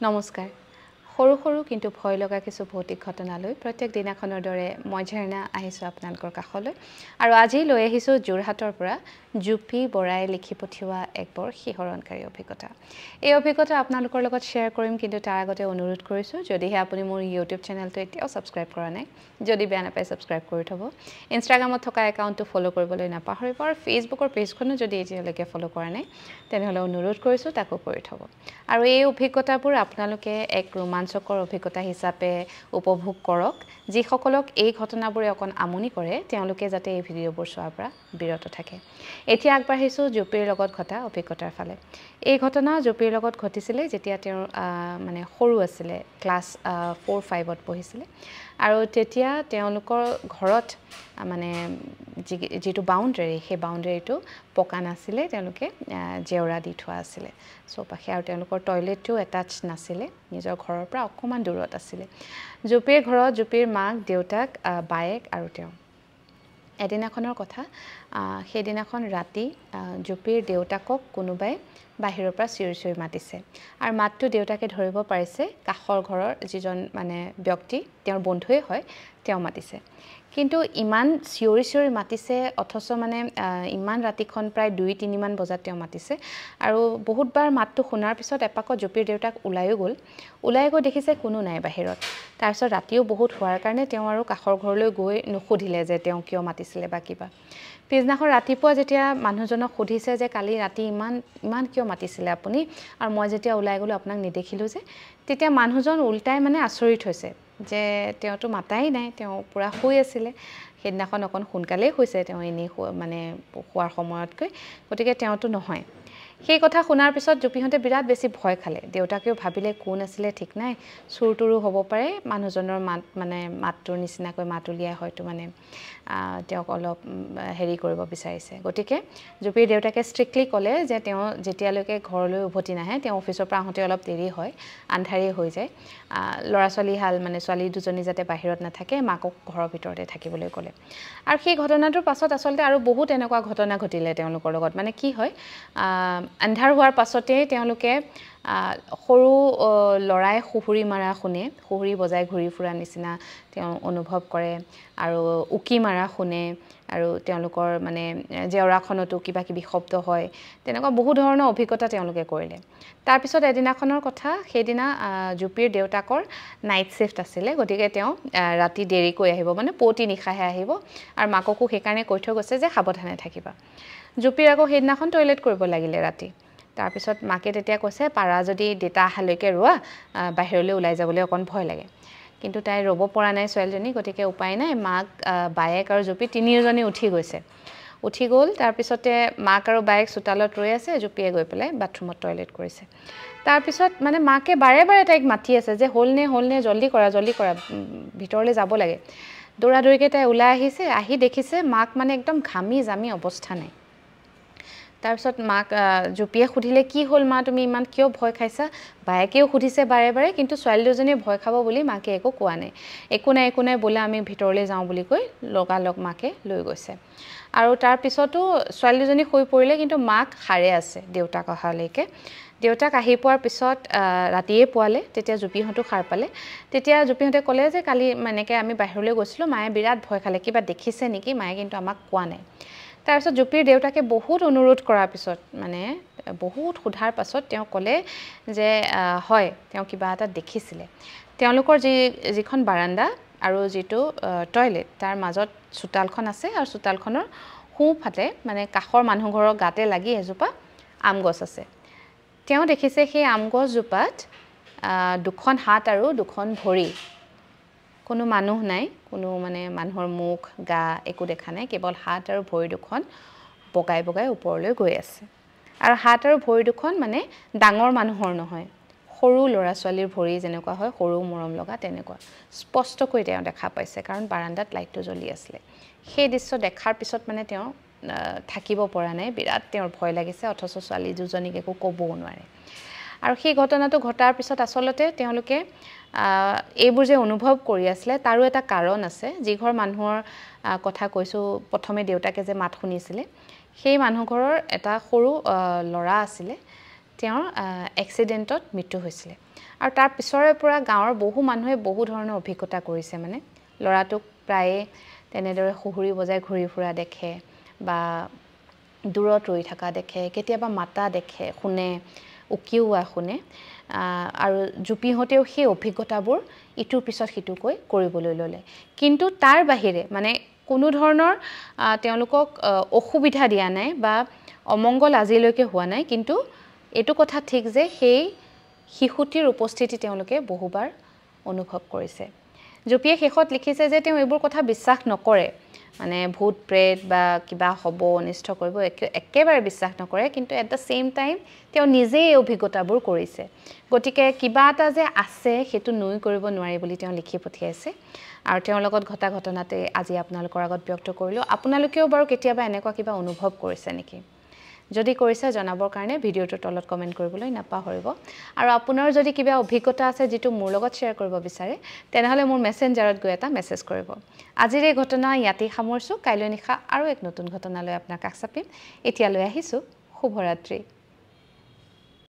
নমস্কাৰ সৰু সৰু কিন্তু ভয় লগা কিছু ভৌতিক ঘটনালৈ প্ৰত্যেক দিনাখনৰ দৰে মই ঝৰ্ণা আহিছোঁ আপোনালোকৰ কাষলৈ আৰু আজি লৈ আহিছোঁ যোৰহাটৰ পৰা জুপি বৰাই লিখি পঠিওৱা এক বৰ শিহৰণকাৰী অভিজ্ঞতা এই অভিজ্ঞতা আপোনালোকৰ লগত শ্বেয়াৰ কৰিম কিন্তু তাৰ আগতে অনুৰোধ কৰিছোঁ যদিহে আপুনি মোৰ ইউটিউব চেনেলটো এতিয়াও সাবস্ক্ৰাইব কৰা নাই যদি বেয়া নাপায় সাবস্ক্ৰাইব কৰি থব ইনষ্টাগ্ৰামত থকা একাউণ্টটো ফলো কৰিবলৈ নাপাহৰিব আৰু ফেচবুকৰ পেজখনো যদি এতিয়ালৈকে ফলো কৰা নাই তেনেহ'লে অনুৰোধ কৰিছোঁ তাকো কৰি থব আৰু এই অভিজ্ঞতাবোৰ আপোনালোকে এক ৰোমাঞ্চকৰ অভিজ্ঞতা হিচাপে উপভোগ কৰক যিসকলক এই ঘটনাবোৰে অকণ আমনি কৰে তেওঁলোকে যাতে এই ভিডিঅ'বোৰ চোৱাৰ পৰা বিৰত থাকে এতিয়া আগবাঢ়িছোঁ জুপিৰ লগত ঘটা অভিজ্ঞতাৰ ফালে এই ঘটনা জুপিৰ লগত ঘটিছিলে যেতিয়া তেওঁ মানে সৰু আছিলে ক্লাছ 4-5ত পঢ়িছিলে আৰু তেতিয়া তেওঁলোকৰ ঘৰত মানে যিটো বাউণ্ডাৰী সেই বাউণ্ডাৰীটো পকা নাছিলে তেওঁলোকে জেওৰা দি থোৱা আছিলে চৌপাশে আৰু তেওঁলোকৰ টয়লেটটো এটাচ নাছিলে নিজৰ ঘৰৰ পৰা অকণমান দূৰত আছিলে জুপিৰ ঘৰত জুপিৰ মাক দেউতাক বায়েক আৰু তেওঁ এদিনাখনৰ কথা সেইদিনাখন ৰাতি জুপিৰ দেউতাকক কোনোবাই বাহিৰৰ পৰা চিঞৰি চিঞৰি মাতিছে আৰু মাতটো দেউতাকে ধৰিব পাৰিছে কাষৰ ঘৰৰ যিজন মানে ব্যক্তি তেওঁৰ বন্ধুৱে হয় তেওঁ মাতিছে কিন্তু ইমান চিঞৰি চিঞৰি মাতিছে অথচ মানে ইমান ৰাতিখন প্ৰায় 2-3 মান বজাত তেওঁ মাতিছে আৰু বহুতবাৰ মাতটো শুনাৰ পিছত এপাকত জুপিৰ দেউতাক ওলাইও গ'ল ওলাই গৈ দেখিছে কোনো নাই বাহিৰত তাৰপিছত ৰাতিও বহুত হোৱাৰ কাৰণে তেওঁ আৰু কাষৰ ঘৰলৈ গৈ নুসুধিলে যে তেওঁ কিয় মাতিছিলে বা কিবা পিছদিনাখন ৰাতিপুৱা যেতিয়া মানুহজনক সুধিছে যে কালি ৰাতি ইমান কিয় মাতিছিলে আপুনি আৰু মই যেতিয়া ওলাই গ'লো আপোনাক নেদেখিলোঁ যে তেতিয়া মানুহজন উল্টাই মানে আচৰিত হৈছে যে তেওঁতো মাতাই নাই তেওঁ পুৰা শুই আছিলে সেইদিনাখন অকণ সোনকালেই শুইছে তেওঁ এনেই মানে শুৱাৰ সময়তকৈ গতিকে তেওঁতো নহয় সেই কথা শুনাৰ পিছত জুপিহঁতে বিৰাট বেছি ভয় খালে দেউতাকেও ভাবিলে কোন আছিলে ঠিক নাই চুৰটোৰো হ'ব পাৰে মানুহজনৰ মাতটোৰ নিচিনাকৈ মাত উলিয়াই হয়তো মানে তেওঁক অলপ হেৰি কৰিব বিচাৰিছে গতিকে জুপিৰ দেউতাকে ষ্ট্ৰিক্টলি ক'লে যে তেওঁ যেতিয়ালৈকে ঘৰলৈ উভতি নাহে তেওঁ অফিচৰ পৰা আহোঁতে অলপ দেৰি হয় আন্ধাৰেই হৈ যায় ল'ৰা ছোৱালী হাল মানে ছোৱালী দুজনী যাতে বাহিৰত নাথাকে মাকক ঘৰৰ ভিতৰতে থাকিবলৈ ক'লে আৰু সেই ঘটনাটোৰ পাছত আচলতে আৰু বহুত এনেকুৱা ঘটনা ঘটিলে তেওঁলোকৰ লগত মানে কি হয় আন্ধাৰ হোৱাৰ পাছতেই তেওঁলোকে সৰু ল'ৰাই সুহুৰি মাৰা শুনে সুহুৰি বজাই ঘূৰি ফুৰা নিচিনা তেওঁ অনুভৱ কৰে আৰু উকি মাৰা শুনে আৰু তেওঁলোকৰ মানে জেওৰাখনতো কিবা কিবি শব্দ হয় তেনেকুৱা বহু ধৰণৰ অভিজ্ঞতা তেওঁলোকে কৰিলে তাৰপিছত এদিনাখনৰ কথা সেইদিনা জুপিৰ দেউতাকৰ নাইট শিফ্ট আছিলে গতিকে তেওঁ ৰাতি দেৰিকৈ আহিব মানে পুৱতি নিশাহে আহিব আৰু মাককো সেইকাৰণে কৈ থৈ গৈছে যে সাৱধানে থাকিবা জুপিৰ আকৌ সেইদিনাখন টয়লেট কৰিব লাগিলে ৰাতি তাৰপিছত মাকে তেতিয়া কৈছে পাৰা যদি দেতা আহালৈকে ৰোৱা বাহিৰলৈ ওলাই যাবলৈ অকণ ভয় লাগে কিন্তু তাই ৰ'ব পৰা নাই ছোৱালীজনী গতিকে উপায় নাই মাক বায়েক আৰু জুপি তিনিওজনী উঠি গ'ল তাৰপিছতে মাক আৰু বায়েক চোতালত ৰৈ আছে জুপিয়ে গৈ পেলাই বাথৰুমত টয়লেট কৰিছে তাৰপিছত মানে মাকে বাৰে বাৰে তাইক মাতি আছে যে হ'লনে জল্দি কৰা ভিতৰলৈ যাব লাগে দৌৰাদৌৰিকৈ তাই ওলাই আহিছে আহি দেখিছে মাক মানে একদম ঘামি জামি অৱস্থা নাই তাৰপিছত মাক জুপিয়ে সুধিলে কি হ'ল মা তুমি ইমান কিয় ভয় খাইছা বায়েকেও সুধিছে বাৰে বাৰে কিন্তু ছোৱালী দুজনীয়ে ভয় খাব বুলি মাকে একো কোৱা নাই একো নাই বোলে আমি ভিতৰলৈ যাওঁ বুলি কৈ লগালগ মাকে লৈ গৈছে আৰু তাৰপিছতো ছোৱালী দুজনী শুই পৰিলে কিন্তু মাক সাৰে আছে দেউতাক অহালৈকে দেউতাক আহি পোৱাৰ পিছত ৰাতিয়ে পোৱালে তেতিয়া জুপিহঁতো সাৰ পালে তেতিয়া জুপিহঁতে ক'লে যে কালি এনেকৈ আমি বাহিৰলৈ গৈছিলোঁ মায়ে বিৰাট ভয় খালে কিবা দেখিছে নেকি মায়ে কিন্তু আমাক কোৱা নাই তাৰপিছত জুপিৰ দেউতাকে বহুত অনুৰোধ কৰাৰ পিছত মানে বহুত সোধাৰ পাছত তেওঁ ক'লে যে হয় তেওঁ কিবা এটা দেখিছিলে তেওঁলোকৰ যিখন বাৰাণ্ডা আৰু যিটো টয়লেট তাৰ মাজত চোতালখন আছে আৰু চোতালখনৰ সোঁফালে মানে কাষৰ মানুহ ঘৰৰ গাতে লাগি এজোপা আম গছ আছে তেওঁ দেখিছে সেই আম গছজোপাত দুখন হাত আৰু দুখন ভৰি কোনো মানুহ নাই কোনো মানে মানুহৰ মুখ গা একো দেখা নাই কেৱল হাত আৰু ভৰি দুখন বগাই ওপৰলৈ গৈ আছে আৰু হাত আৰু ভৰি দুখন মানে ডাঙৰ মানুহৰ নহয় সৰু ল'ৰা ছোৱালীৰ ভৰি যেনেকুৱা হয় সৰু মৰম লগা তেনেকুৱা স্পষ্টকৈ তেওঁ দেখা পাইছে কাৰণ বাৰাণ্ডাত লাইটটো জ্বলি আছিলে সেই দৃশ্য দেখাৰ পিছত মানে তেওঁ থাকিব পৰা নাই বিৰাট তেওঁৰ ভয় লাগিছে অথচ ছোৱালী দুজনীক একো ক'বও নোৱাৰে আৰু সেই ঘটনাটো ঘটাৰ পিছত আচলতে তেওঁলোকে এইবোৰ যে অনুভৱ কৰি আছিলে তাৰো এটা কাৰণ আছে যিঘৰ মানুহৰ কথা কৈছোঁ প্ৰথমে দেউতাকে যে মাত শুনিছিলে সেই মানুহ ঘৰৰ এটা সৰু ল'ৰা আছিলে তেওঁৰ এক্সিডেণ্টত মৃত্যু হৈছিলে আৰু তাৰ পিছৰে পৰা গাঁৱৰ বহু মানুহে বহু ধৰণৰ অভিজ্ঞতা কৰিছে মানে ল'ৰাটোক প্ৰায়ে তেনেদৰে সুহুৰি বজাই ঘূৰি ফুৰা দেখে বা দূৰত ৰৈ থকা দেখে কেতিয়াবা মাতা দেখে শুনে উকিওৱা শুনে আৰু জুপিহঁতেও সেই অভিজ্ঞতাবোৰ ইটোৰ পিছত সিটোকৈ কৰিবলৈ ল'লে কিন্তু তাৰ বাহিৰে মানে কোনো ধৰণৰ তেওঁলোকক অসুবিধা দিয়া নাই বা অমংগল আজিলৈকে হোৱা নাই কিন্তু এইটো কথা ঠিক যে সেই শিশুটিৰ উপস্থিতি তেওঁলোকে বহুবাৰ অনুভৱ কৰিছে জুপিয়ে শেষত লিখিছে যে তেওঁ এইবোৰ কথা বিশ্বাস নকৰে মানে ভূত প্ৰেত বা কিবা হ'ব অনিষ্ট কৰিব একেবাৰে বিশ্বাস নকৰে কিন্তু এট দ্য সেম টাইম তেওঁ নিজেই এই অভিজ্ঞতাবোৰ কৰিছে গতিকে কিবা এটা যে আছে সেইটো নুই কৰিব নোৱাৰি বুলি তেওঁ লিখি পঠিয়াইছে আৰু তেওঁৰ লগত ঘটা ঘটনাতে আজি আপোনালোকৰ আগত ব্যক্ত কৰিলোঁ আপোনালোকেও বাৰু কেতিয়াবা এনেকুৱা কিবা অনুভৱ কৰিছে নেকি যদি কৰিছে জনাবৰ কাৰণে ভিডিঅ'টোৰ তলত কমেণ্ট কৰিবলৈ নাপাহৰিব আৰু আপোনাৰ যদি কিবা অভিজ্ঞতা আছে যিটো মোৰ লগত শ্বেয়াৰ কৰিব বিচাৰে তেনেহ'লে মোৰ মেছেঞ্জাৰত গৈ এটা মেছেজ কৰিব আজিৰ এই ঘটনা ইয়াতেই সামৰিছোঁ কাইলৈ নিশা আৰু এক নতুন ঘটনালৈ আপোনাক কাষ চাপিম এতিয়ালৈ আহিছোঁ শুভৰাত্ৰি